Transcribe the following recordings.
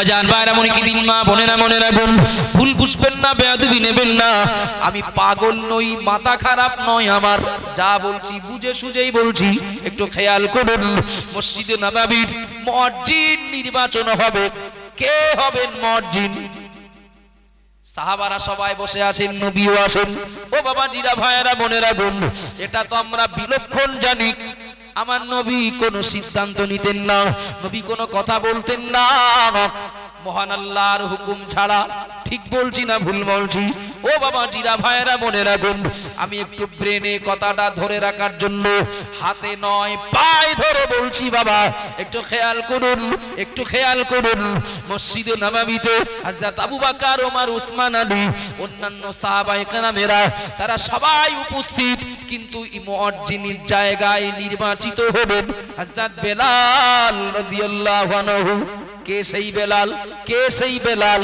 আব্বাজান ভাইরা মনে কি দিন মা বোনেরা মনে রাখুন, ভুল বুঝবেন না, বেয়াদবি নেবেন না। আমি পাগল নই, মাথা খারাপ নয় আমার, যা বলছি বুঝে সুঝেই বলছি, একটু খেয়াল করুন। মসজিদে নববীর মুয়াজ্জিন নির্বাচন হবে। কে হবেন মুয়াজ্জিন? সাহাবারা সবাই বসে আছেন, নবীও আছেন। ও বাবা জিরা ভাইয়েরা বোনেরা বোন, এটা তো আমরা বিলক্ষণ জানি। আমার নবী কোনো সিদ্ধান্ত নিতেন না, নবী কোনো কথা বলতেন না মহান আল্লাহর হুকুম ছাড়া। ঠিক বলছি না ভুল বলছি? ও বাবা জিরা ভাইয়েরা বোনেরা বোন, আমি একটু ব্রেনে কথাটা ধরে রাখার জন্য হাতে নয় পায়ে ধরে বলছি বাবা, একটু খেয়াল করুন, একটু খেয়াল করুন। মসজিদে নববীতে হযরত আবু বকর, ওমর, উসমান, আলী, অন্যান্য সাহাবায়ে কেরামেরা তারা সবাই উপস্থিত, কিন্তু মুয়াজ্জিনের জায়গায় নির্বাচিত হবেন হযরত বেলাল রাদিয়াল্লাহু আনহু। কে সেই বেলাল? কে সেই বেলাল?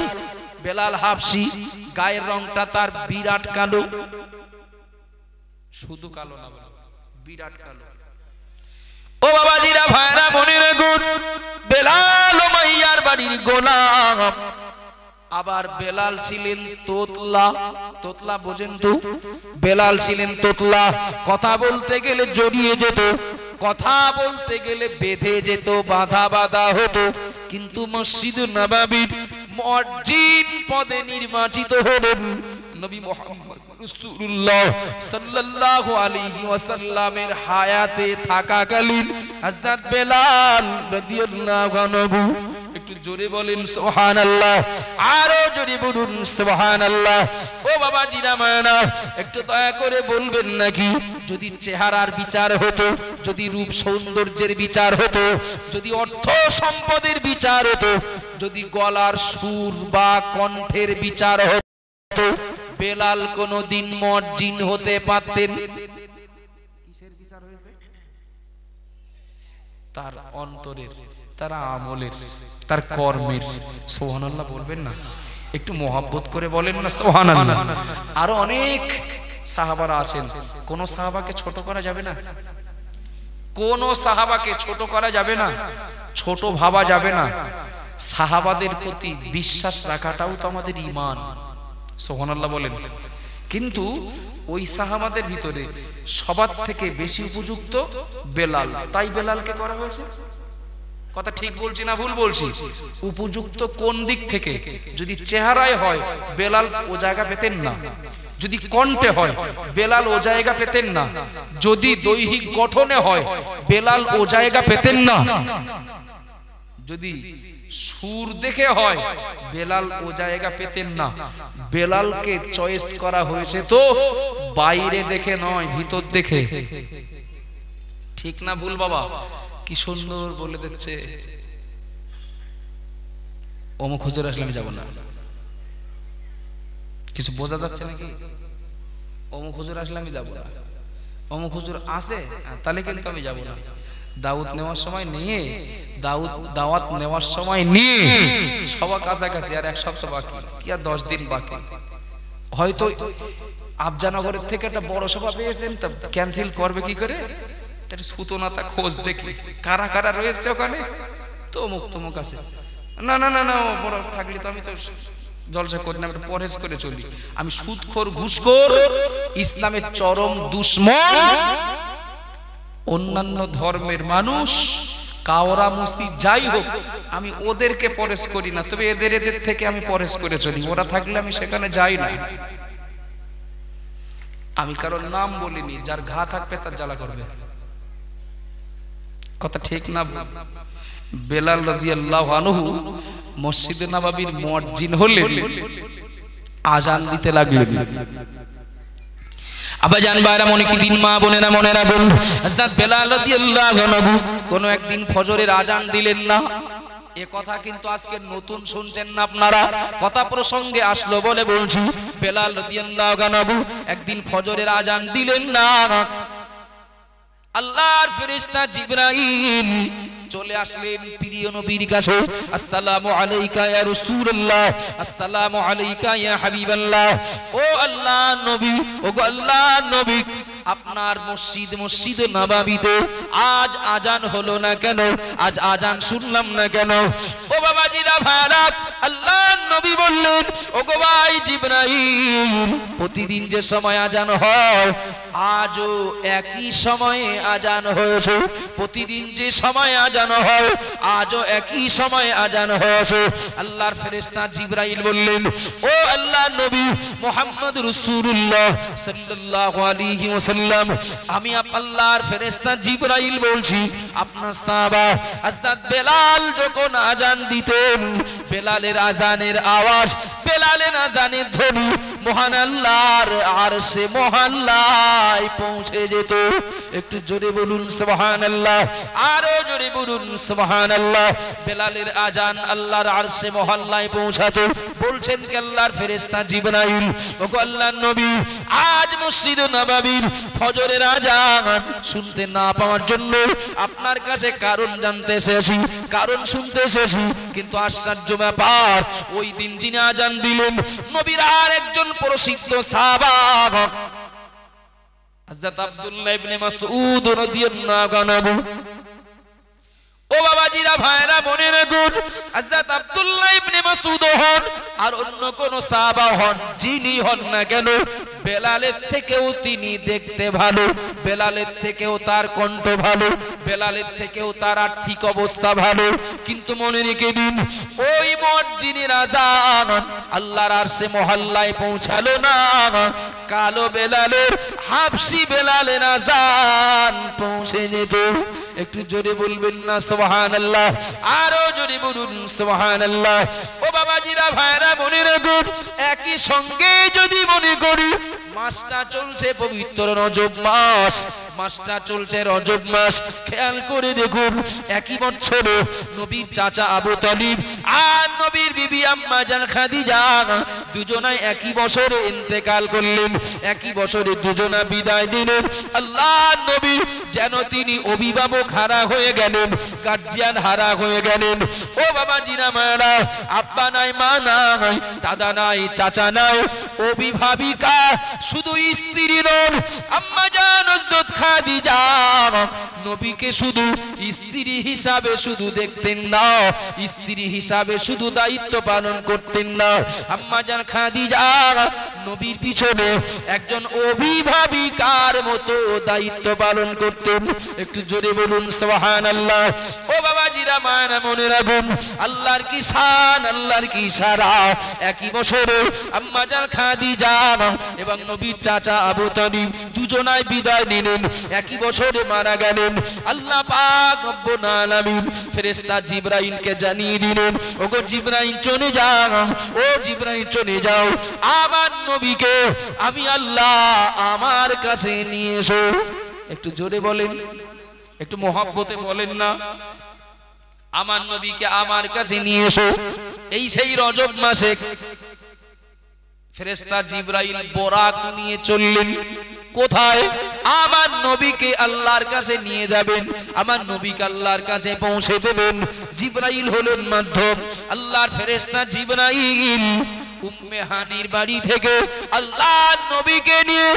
বেলাল হাবশি, গায়ের রংটা তার বিরাট কালো, শুধু কালো না, বিরাট কালো। ও বাবা জিরা ভাইরা মনে রাখুন, বেলাল উমাইয়ার বাড়ির গোলাম। আবার বেলাল ছিলেন তোতলা। তোতলা বোঝেন তো? বেলাল ছিলেন তোতলা। কথা বলতে গেলে জড়িয়ে যেত, কথা বলতে গেলে বেঁধে যেত, বাধা বাধা হতো। কিন্তু মসজিদ নববীর মুয়াজ্জিন পদে নির্বাচিত হলেন নবী মুহাম্মদ রাসূলুল্লাহ সাল্লাল্লাহু আলাইহি ওয়াসাল্লামের হায়াতে থাকাকালীন হযরত বেলাল রাদিয়াল্লাহু আনহু। একটু জোরে বলেন সুবহানাল্লাহ, আরো জোরে বলুন সুবহানাল্লাহ। ও বাবা জিরা মানা, একটু দয়া করে বলবেন নাকি, যদি চেহারার বিচার হতো, যদি রূপ সৌন্দর্যের বিচার হতো, যদি অর্থ সম্পদের বিচার হতো, যদি গলার সুর বা কণ্ঠের বিচার হতো, বেলাল কোনদিন মুয়াজ্জিন হতে পারতেন? কিসের বিচার হয়েছে? তার অন্তরের, তার আমলের, তার কর্মের। সুবহানাল্লাহ বলবেন না? একটু মোহাব্বত করে বলেন না সুবহানাল্লাহ। আরো অনেক সাহাবারা আছেন, কোন সাহাবাকে ছোট করা যাবে না, কোন সাহাবাকে ছোট করা যাবে না, ছোট ভাবা যাবে না। সাহাবাদের প্রতি বিশ্বাস রাখাটাও তো আমাদের ঈমান। সুবহানাল্লাহ বলেন। কিন্তু ওই সাহাবাদের ভিতরে সবার থেকে বেশি উপযুক্ত বেলাল, তাই বেলালকে করা হয়েছে। কথা ঠিক বলছি না ভুল বলছি? উপযুক্ত কোন দিক থেকে? যদি চেহারায় হয় বেলাল ও জায়গা পেতেন না, যদি কণ্ঠে হয় বেলাল ও জায়গা পেতেন না, যদি দৈহিক গঠনে হয় বেলাল ও জায়গা পেতেন না, যদি সুর দেখে হয় বেলাল ও জায়গা পেতেন না। বেলালকে চয়েস করা হয়েছে তো বাইরে দেখে নয়, ভিতর দেখে। ঠিক না ভুল বাবা? কি সুন্দর বলে দিচ্ছে। অমুক হুজুর আসলে আমি যাব না, কিছু বোঝা যাচ্ছে নাকি? অমুক হুজুর আসলে আমি যাব না, অমুক হুজুর আসে তাহলে কিন্তু আমি যাব না। দাওয়াত নেওয়ার সময় নিয়ে, দাওয়াত নেওয়ার সময় নিয়ে সবার কাছাকাছি, আর 1 সপ্তাহ বাকি, কি আর 10 দিন বাকি। হয়তো আফজানগরের থেকে একটা বড় সভা পেয়েছেন, তা ক্যান্সেল করবে কি করে? তার সুতনাটা খোঁজ দেখি কারা কারা রয়েছে ওখানে, তো অমুক তমুক আছে। না না না না, বড় থাকলে তো আমি তো জলসা করি না, আমি পরহেজ করে চলি। আমি সুদখোর, ঘুষখোর, ইসলামের চরম দুশমন, অন্যান্য ধর্মের মানুষ কাওরা মুসি যাই হোক আমি ওদেরকে পরহেজ করি না, তবে এদের থেকে আমি পরহেজ করে চলি। ওরা থাকলে আমি সেখানে যাই না। আমি কারোর নাম বলিনি, যার ঘা থাকবে তার জ্বালা করবে। কথা ঠিক না? বেলাল রাদিয়াল্লাহু আনহু মসজিদে নববীর মুয়াজ্জিন হলেন, আজান দিতে লাগলেন। আব্বাজান ভাইরা মনে কি দিন মা বোনেরা মনে রাখুন, হযরত বেলাল রাদিয়াল্লাহু আনহু কোন একদিন ফজরের আজান দিলেন না। এ কথা কিন্তু আজকে নতুন শুনছেন না আপনারা, কথা প্রসঙ্গে আসলো বলে বলছি। বেলাল রাদিয়াল্লাহু আনহু একদিন ফজরের আজান দিলেন না। আল্লাহর ফেরেশতা জিবরাইল চলে আসলেন প্রিয় নবীর কাছে। আসসালামু আলাইকা ইয়া রাসূলুল্লাহ, আসসালামু আলাইকা ইয়া হাবিবাল্লাহ। ও আল্লাহর নবী, ও গো আল্লাহর নবী, আপনার মসজিদ নববীতে আজ আজান হলো না কেন? আজ আজান শুনলাম না কেন? ও বাবাজিরা ভাইরা, আল্লাহর নবী বললেন, ওগো ভাই জিবরাইল, প্রতিদিন যে সময় আজান হয় আজও একই সময়ে আজান হয়েছে। প্রতিদিন যে সময় আজান হয় আজও একই সময়ে আজান হয়েছে। আল্লাহর ফেরেশতা জিবরাইল বললেন, ও আল্লাহর নবী মুহাম্মদ রাসূলুল্লাহ সাল্লাল্লাহু আলাইহি ওয়াসাল্লাম, আমি আল্লাহর ফেরেশতা জিবরাইল বলছি, আপনার সাহাবা হযরত বেলাল যখন আজান দিতেন, বেলালের আজানের আওয়াজ, বেলালের আজানের ধ্বনি মহান আল্লাহর আরশে মহল্লায় পৌঁছে যেত। একটু জোরে বলুন সুবহানাল্লাহ, আরো জোরে বলুন সুবহানাল্লাহ। বেলালের আজান আল্লাহর আরশে মহল্লায় পৌঁছাতো। বলছেন কে? আল্লাহর ফেরেশতা জিবরাইল। ওগো আল্লাহর নবী, আজ মসজিদ নববীর ফজরের আজান শুনতে না পাওয়ার জন্য আপনার কাছে কারণ জানতে এসেছি, কারণ শুনতে এসেছি। কিন্তু আশ্চর্য ব্যাপার, ওই দিন যিনি আজান দিলেন নবীর আর একজন প্রসিদ্ধ সাহাবা হযরত আব্দুল্লাহ ইবনে মাসউদ রাদিয়াল্লাহু আনহু। ও বাবাজিরা ভাইরা, মনে রাখুন, হযরত আব্দুল্লাহ ইবনে মাসউদ হন আর অন্য কোন সাহাবা হন, যিনি হন না কেন, বেলালের থেকেও তিনি দেখতে ভালো, বেলালের থেকেও তার কণ্ঠ ভালো, বেলালের থেকেও তার আর্থিক অবস্থা ভালো। কিন্তু মনে রেখে দিন, ওই মুয়াজ্জিনের আযান আল্লাহর আরশে মহল্লায় পৌঁছালো না, কালো বেলালের, হাবশি বেলালের আযান পৌঁছে যেত। একটু জোরে বলবেন না সুবহানাল্লাহ, আরো জোরে বলুন সুবহানাল্লাহ। ও বাবাজিরা ভাইরা, মনে রাখুন, একই সঙ্গে যদি মনে করি মাসটা চলছে পবিত্র রজব মাস, মাসটা চলছে রজব মাস, খেয়াল করে দেখুন, একই বছরে নবীর চাচা আবু তালিব আর নবীর বিবি আম্মা জান খাদিজা দুজনাই একই বছরে ইন্তেকাল করলেন, একই বছরে দুজনা বিদায় নিলেন। আল্লাহর নবী যেন তিনি অভিভাবক হারা হয়ে গেলেন, গার্জিয়ান হারা হয়ে গেলেন। ও বাবাজিরা মায়েরা, আব্বা নাই, মা নাই, দাদা নাই, চাচা নাই, অভিভাবিকা শুধু স্ত্রী নন, আম্মা জান হযরত খাদিজা নবীকে শুধু স্ত্রী হিসাবে শুধু দেখতেন না, স্ত্রী হিসাবে শুধু দায়িত্ব পালন করতেন না, আম্মা জান খাদিজা নবীর পিছনে একজন অভিভাবিকার মতো দায়িত্ব পালন করতেন। একটু জোরে বলুন সুবহানাল্লাহ। ও বাবাজিরা মায়েরা, মনে রাখুন, আল্লাহর কি শান, আল্লাহর কি ইশারা। একই বছরে আম্মা জান খাদিজা এবং নবীর চাচা আবু তালিব দুজনাই বিদায় নিলেন, একই বছরে মারা গেলেন। আল্লাহ পাক রব্বুল আলামিন ফেরেশতা জিবরাইলকে জানিয়ে দিলেন, ওগো জিবরাইল চলে যাও, ও জিবরাইল চলে যাও, আমার নবীকে আমি আল্লাহ আমার কাছে নিয়ে এসো। একটু জোরে বলেন, একটু মহব্বতে বলেন না, আমার নবীকে আমার কাছে নিয়ে এসো। এই সেই রজব মাসে ফেরেশতা জিবরাইল বোরাক নিয়ে চললেন। কোথায়? আমার নবীকে আল্লাহর কাছে নিয়ে যাবেন, আমার নবীকে আল্লাহর কাছে পৌঁছে দেবেন। জিবরাইল হলেন মাধ্যম। আল্লাহর ফেরেশতা জিবরাইল উম্মে হানির বাড়ি থেকে আল্লাহর নবীকে নিয়ে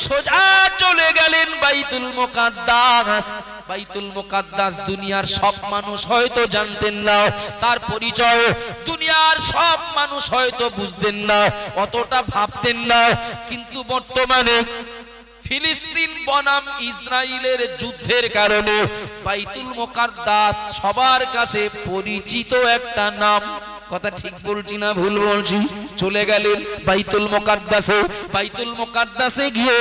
সোজা চলে গেলেন বাইতুল মুকাদ্দাস। বাইতুল মুকাদ্দাস দুনিয়ার সব মানুষ হয়তো জানতেন না, তার পরিচয় দুনিয়ার সব মানুষ হয়তো বুঝতেন না, অতটা ভাবতেন না। কিন্তু বর্তমানে ফিলিস্তিন বনাম ইসরায়েলের যুদ্ধের কারণে বাইতুল মুকাদ্দাস সবার কাছে পরিচিত একটা নাম। কথা ঠিক বলছি না ভুল বলছি? চলে গেলেন বাইতুল মুকাদ্দাসে। বাইতুল মুকাদ্দাসে গিয়ে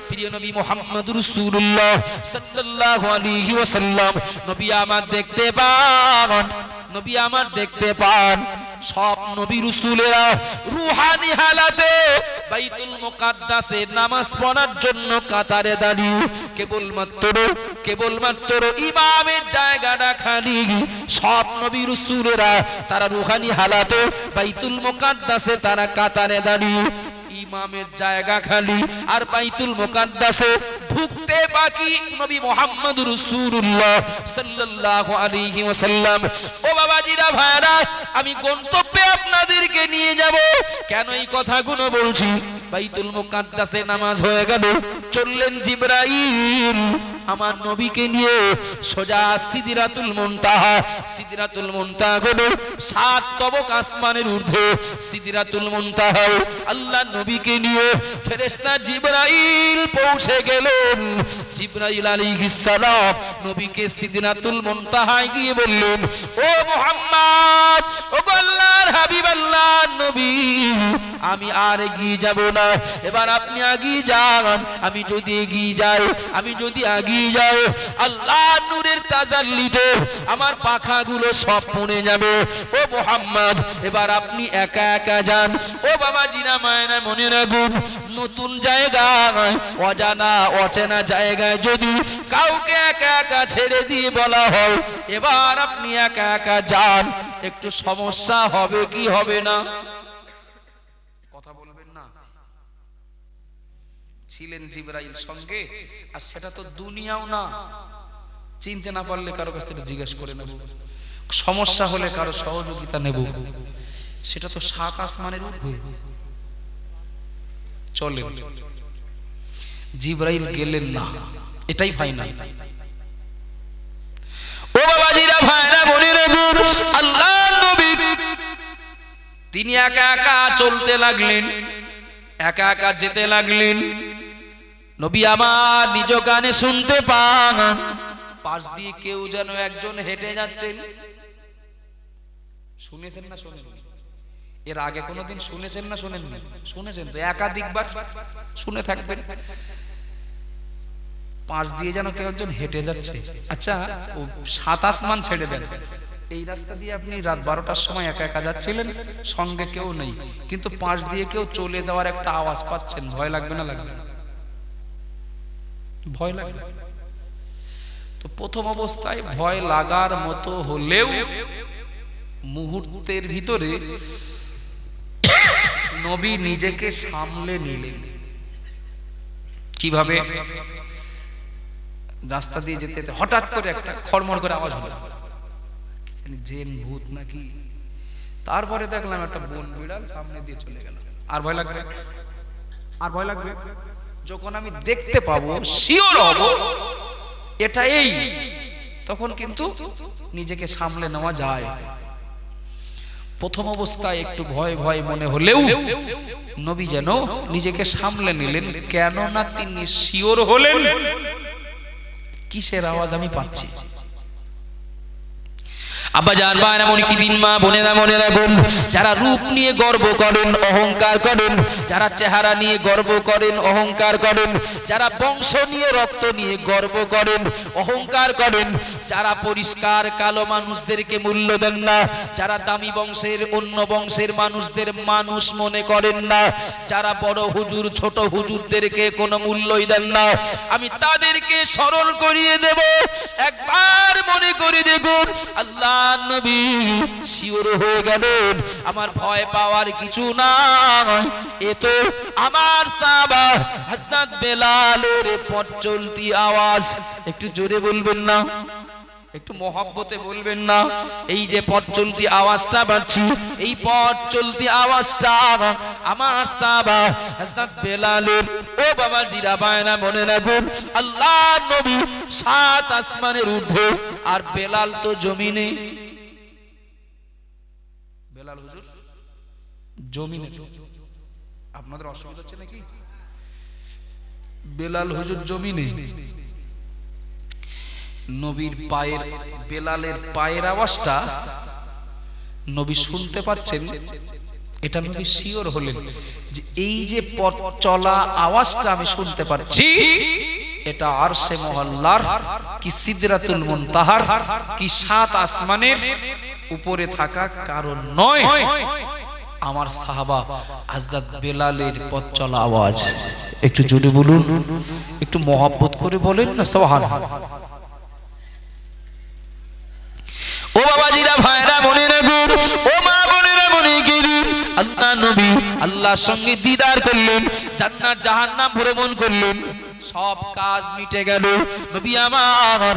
প্রিয় নবী মুহাম্মদ রাসূলুল্লাহ সাল্লাল্লাহু আলাইহি ওয়াসাল্লাম নবী আমার দেখতে পান, নবী আমার দেখতে পান। সব নবী রাসূলেরা রূহানি হালাতে বাইতুল মুকাদ্দাসে নামাজ পড়ার জন্য কাতারে দাঁড়িয়ে, কেবলমাত্র ইমামের জায়গাটা খালি। সব নবী রাসূলেরা তারা রূহানি হালাতে বাইতুল মুকাদ্দাসে তারা কাতারে দাঁড়িয়ে, ইমামের জায়গা খালি আর বাইতুল মুকাদ্দাসে ঢুকতে বাকি নবী মুহাম্মদ রাসূলুল্লাহ সাল্লাল্লাহু আলাইহি ওয়াসাল্লাম। ও বাবাজিরা ভাইরা, আমি গন্তব্যে আপনাদেরকে নিয়ে যাব। কেন এই কথাগুলো বলছি? বাইতুল মুকাদ্দাসে নামাজ হয়ে গেল, চললেন জিবরাইল আমার নবীকে নিয়ে সোজা সিদরাতুল মুনতাহা। সিদরাতুল মুনতাহা হলো 7 তবক আসমানের ঊর্ধ্বে সিদরাতুল মুনতাহা। আল্লাহ নবীকে নিয়ে ফেরেশতা জিবরাইল পৌঁছে গেলেন। জিবরাইল আলাইহিস সালাম নবীকে সিদরাতুল মুনতাহায় গিয়ে বললেন, ও মুহাম্মদ, ও আল্লাহর হাবিব, আল্লাহর নবী, আমি আর এগিয়ে যাব না, এবার আপনি এগিয়ে যান। আমি যদি এগিয়ে যাই আল্লাহর নূরের তাজাল্লিতে আমার পাখাগুলো সব পুড়ে যাবে। ও মুহাম্মদ, এবার আপনি একা একা যান। ও বাবাজিরা, মায়েরা, মনে রাখুন, নতুন জায়গায়, অজানা অচেনা জায়গায় যদি কাউকে একা একা ছেড়ে দিয়ে বলা হয় এবার আপনি একা একা যান, একটু সমস্যা হবে কি হবে না? কথা বলবেন না? ছিলেন জিবরাইল সঙ্গে, আর সেটা তো দুনিয়াও না। চিনতে না পারলে কারো কাছ থেকে জিজ্ঞেস করে নেব, সমস্যা হলে কারো সহযোগিতা নেব, সেটা তো 7 আসমানের ঊর্ধ্বে। চলেন, জিবরাইল গেলেন না, এটাই ফাইনাল। ও বাবাজিরা, ভাইরা, বোনেরা, আল্লাহর নবী তিনি একা একা চলতে লাগলেন, একা একা যেতে লাগলেন। নবী আমার নিজ কানে শুনতে পান পাশ দিয়ে কেউ যেন একজন হেঁটে যাচ্ছেন। শুনেছেন না শোনেন? এর আগে কোনোদিন শুনেছেন না শোনেননি? শুনেছেন তো, একাধিকবার শুনে থাকবেন। পাশ দিয়ে যেন কেউ একজন হেঁটে যাচ্ছে। আচ্ছা, ও 7 আসমান ছেড়ে দেন, এই রাস্তা দিয়ে আপনি রাত 12টার সময় একা একা যাচ্ছিলেন, সঙ্গে কেউ নেই, কিন্তু পাশ দিয়ে কেউ চলে যাওয়ার একটা আওয়াজ পাচ্ছেন, ভয় লাগবে না? লাগবে না? ভয় লাগবে। তো প্রথম অবস্থায় ভয় লাগার মতো হলেও মুহূর্তের ভিতরে নবী নিজেকে সামলে নিলেন। কিভাবে? রাস্তা দিয়ে যেতে যেতে হঠাৎ করে একটা খড়মড় করে আওয়াজ হলো, জেন ভূত নাকি। তারপরে দেখলাম একটা বন বিড়াল সামনে দিয়ে চলে গেল। আর ভয় লাগবে? আর ভয় লাগবে? যখন আমি দেখতে পাবো, শিওর হব এটা এই, তখন কিন্তু নিজেকে সামলে নেওয়া যায়। প্রথম অবস্থায় একটু ভয় ভয় মনে হলেও নবী যেন নিজেকে সামলে নিলেন, কেননা তিনি শিওর হলেন কিসের আওয়াজ আমি পাচ্ছি। আব্বাজান, ভাইরা, মনিকি দিন, মা বোনেরা, মনে রাখুন, যারা রূপ নিয়ে গর্ব করেন, অহংকার করেন, যারা চেহারা নিয়ে গর্ব করেন, অহংকার করেন, যারা বংশ নিয়ে, রক্ত নিয়ে গর্ব করেন, অহংকার করেন, যারা পরিষ্কার কালো মানুষদেরকে মূল্য দেন না, যারা দামি বংশের অন্য বংশের মানুষদের মানুষ মনে করেন না, যারা বড় হুজুর ছোট হুজুরদেরকে কোনো মূল্যই দেন না, আমি তাদেরকে স্মরণ করিয়ে দেব। একবার মনে করে দেখুন, আল্লাহ নবী শিওর হয়ে গেলেন আমার ভয় পাওয়ার কিছু নাই। এ তো আমার সাহাবা হযরত বেলালের পথ চলতি আওয়াজ। একটু জোরে বলবেন না? একটু মহব্বতে বলবেন না? এই যে পথ চলতি আওয়াজটা পাচ্ছি, এই পথ চলতি আওয়াজটা আমার সাহাবা হযরত বেলালের। ও বাবা জিরা, ভাইরা, মনে রাখুন, আল্লাহ নবী 7 আসমানের ঊর্ধ্বে, আর বেলাল তো জমিনে। বেলাল হুজুর জমিনে। আপনাদের অসুবিধা হচ্ছে নাকি? বেলাল হুজুর জমিনে। নবীর পায়ের, বেলালের পায়ের আওয়াজটা নবী শুনতে পাচ্ছেন, এটা নবী শিওর হলেন যে এই যে পথ চলা আওয়াজটা আমি শুনতে পাচ্ছি, এটা আরশে মহল্লার কি সিদরাতুল মুনতাহার কি 7 আসমানের উপরে থাকা কারণ নয়, আমার সাহাবা হযরত বেলালের পথ চলা আওয়াজ। একটু জোরে বলুন, একটু মহব্বত করে বলেন না সুবহানাল্লাহ। ও বাবাজিরা, ভাইরা, মনে রাখুন, ও মা বোনেরা, মনে গেলেন আল্লাহ নবী আল্লাহর সঙ্গে দিদার করলেন, জান্নাত জাহান্নাম ভ্রমণ করলেন, সব কাজ মিটে গেল। নবী আমার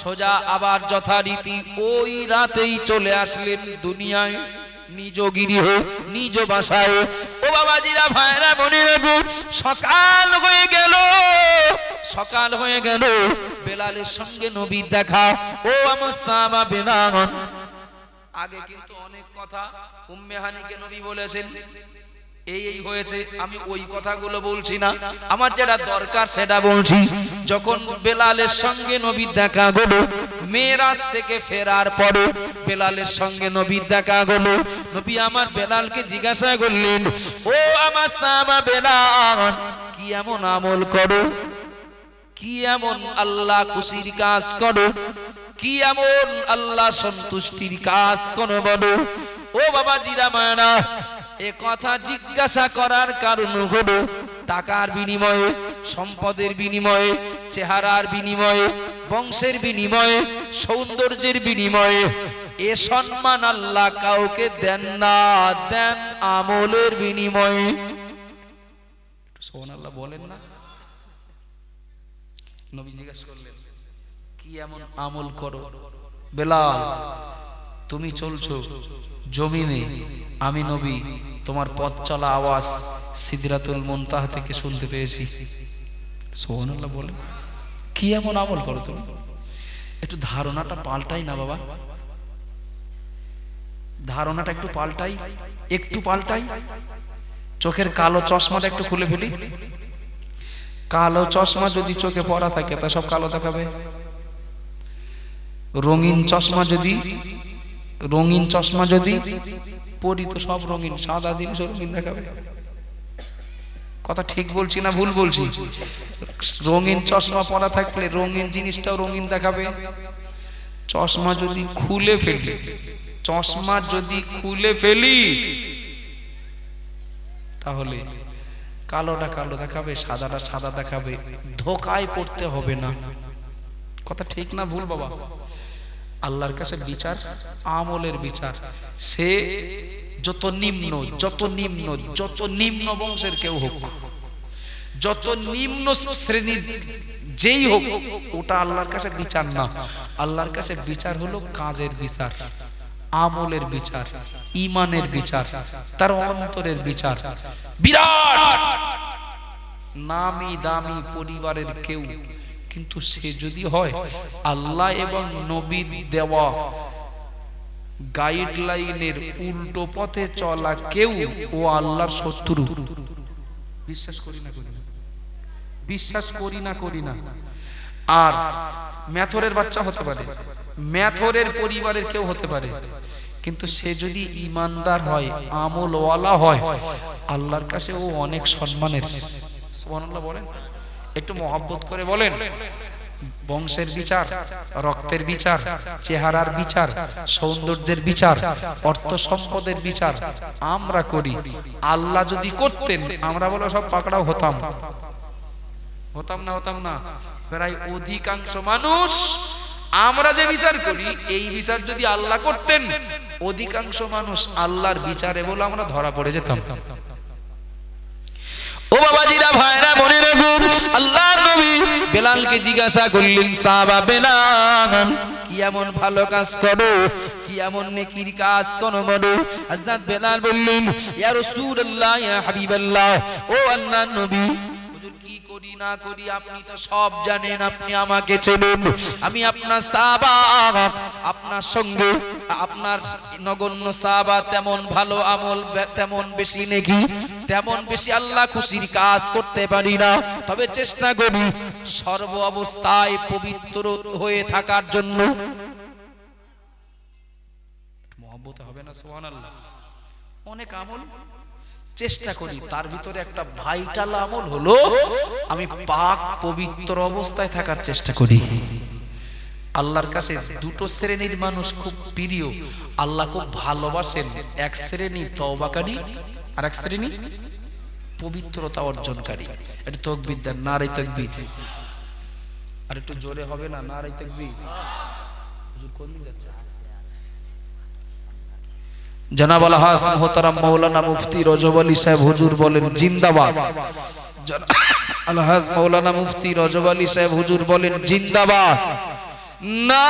সোজা আবার যথারীতি ওই রাতেই চলে আসলেন দুনিয়ায়। নিজ গৃহ নিজ বাসায়। ও বাবাজিরা ভাইরা বোনেরা গো, সকাল হয়ে গেল, সকাল হয়ে গেল, বেলালের সঙ্গে নবীর দেখা। ও আমার সাহাবা বেলাল, আগে কিন্তু অনেক কথা উম্মে হানিকে নবী বলেছেন, এই হয়েছে, আমি ওই কথাগুলো বলছি না, আমার যেটা দরকার সেটা বলছি। যখন বেলালের সঙ্গে নবীর দেখা হলো, মেরাজ থেকে ফেরার পরে বেলালের সঙ্গে নবীর দেখা হলো, নবী আমার বেলালকে জিজ্ঞাসা করলেন, ও আমার সাহাবা বেলাল, কি এমন আমল করো, কি এমন আল্লাহ খুশির কাজ করো, কি এমন আল্লাহ সন্তুষ্টির কাজ করো বলো। ও বাবা জিরা মায়না, এ কথা জিজ্ঞাসা করার কারণ হলো টাকার বিনিময়ে, সম্পদের বিনিময়ে, চেহারার বিনিময়ে, বংশের বিনিময়ে, সৌন্দর্যের বিনিময়ে এ সম্মান আল্লাহ কাউকে দেন না, দেন আমলের বিনিময়ে। সুবহানাল্লাহ বলেন না। নবী জিজ্ঞাসা করলেন, কি এমন আমল করো বেলাল, তুমি চলছো জমিনে, আমি নবী তোমার পথ চলা আওয়াজ সিদরাতুল মুনতাহা থেকে শুনতে পেয়েছি। সুবহানাল্লাহ বলে, কি এমন আমল করো তুমি? একটু ধারণাটা পাল্টাই না বাবা, ধারণাটা একটু পাল্টাই, একটু পাল্টাই। চোখের কালো চশমাটা একটু খুলে ফেলি। কালো চশমা যদি চোখে পড়া থাকে তা সব কালো দেখাবে। রঙিন চশমা যদি পরি তো সব রঙিন, সাদা জিনিস রঙিন দেখাবে। কথা ঠিক বলছি না ভুল বলছি? রঙিন চশমা পরা থাকলে রঙিন জিনিসটাও রঙিন দেখাবে। চশমা যদি খুলে ফেলি তাহলে কালোটা কালো দেখাবে, সাদাটা সাদা দেখাবে। ধোকায় পড়তে হবে না। কথা ঠিক না ভুল বাবা? আল্লাহর কাছে বিচার আমলের বিচার। সে যত নিম্ন বংশের কেউ হোক, যত নিম্ন শ্রেণীর যেই হোক, ওটা আল্লাহর কাছে বিচার না। আল্লাহর কাছে বিচার হলো কাজের বিচার, আমলের বিচার, ঈমানের বিচার, তার অন্তরের বিচার। বিরাট নামি দামি পরিবারের কেউ, কিন্তু সে যদি হয় আল্লাহ এবং নবীর দেওয়া গাইডলাইনের উল্টো পথে চলা কেউ, ও আল্লাহর শত্রু। বিশ্বাস করি না। আর মেথরের বাচ্চা হতে পারে, মেথরের পরিবারের কেউ হতে পারে, কিন্তু সে যদি ইমানদার হয়, আমলওয়ালা হয়, আল্লাহর কাছে ও অনেক সম্মানের। সুবহানাল্লাহ বলেন, একটু মহব্বত করে বলেন। বংশের বিচার, রক্তের বিচার, চেহারার বিচার, সৌন্দর্যের বিচার, অর্থ সম্পদের বিচার আমরা করি। আল্লাহ যদি করতেন, আমরা বলে সব পাকড়াও হতাম না। প্রায় অধিকাংশ মানুষ আমরা যে বিচার করি, এই বিচার যদি আল্লাহ করতেন, অধিকাংশ মানুষ আল্লাহর বিচারে বলে আমরা ধরা পড়ে যেতাম। ও বাবাজিরা ভাইরা বোনেরা গো, আল্লাহর নবী বেলালকে জিজ্ঞাসা করলেন, সাহাবা বেলাল, কি এমন ভালো কাজ করো, কি এমন নেকির কাজ করো বলো। হযরত বেলাল বললেন, ইয়া রাসূলুল্লাহ, ইয়া হাবিবাল্লাহ, ও আল্লাহর নবী, হুজুর কি করি না করি আপনি তো সব জানেন, আপনি আমাকে চেনেন, আমি আপনার সাহাবা, আপনার সঙ্গে আপনার নগণ্য সাহাবা, তেমন ভালো আমল, তেমন বেশি নেকি, তেমন বেশি আল্লাহ খুশির কাজ করতে পারি না, তবে চেষ্টা করি সর্ব অবস্থায় পবিত্র হয়ে থাকার জন্য। মহব্বত হবে না? সুবহানাল্লাহ। অনেক আমল চেষ্টা করি, তার ভিতরে একটা ভাইটাল আমল হলো আমি পাক পবিত্র অবস্থায় থাকার চেষ্টা করি। আল্লাহর কাছে দুটো শ্রেণীর মানুষ খুব প্রিয়, আল্লাহ খুব ভালোবাসেন। এক শ্রেণী তওবাকারী, আর এক শ্রেণী পবিত্রতা অর্জনকারী। এটা তাকবীর দেন, নারে তাকবীর। আর একটু জোরে হবে না? নারে তাকবীর। হুজুর কোন দিকে যাচ্ছে? জনাব আলহাজ মুহতারাম মাওলানা মুফতি রজব আলী সাহেব হুজুর বলেন জিন্দাবাদ। আলহাজ মাওলানা মুফতি রজব আলী সাহেব হুজুর বলেন জিন্দাবাদ। না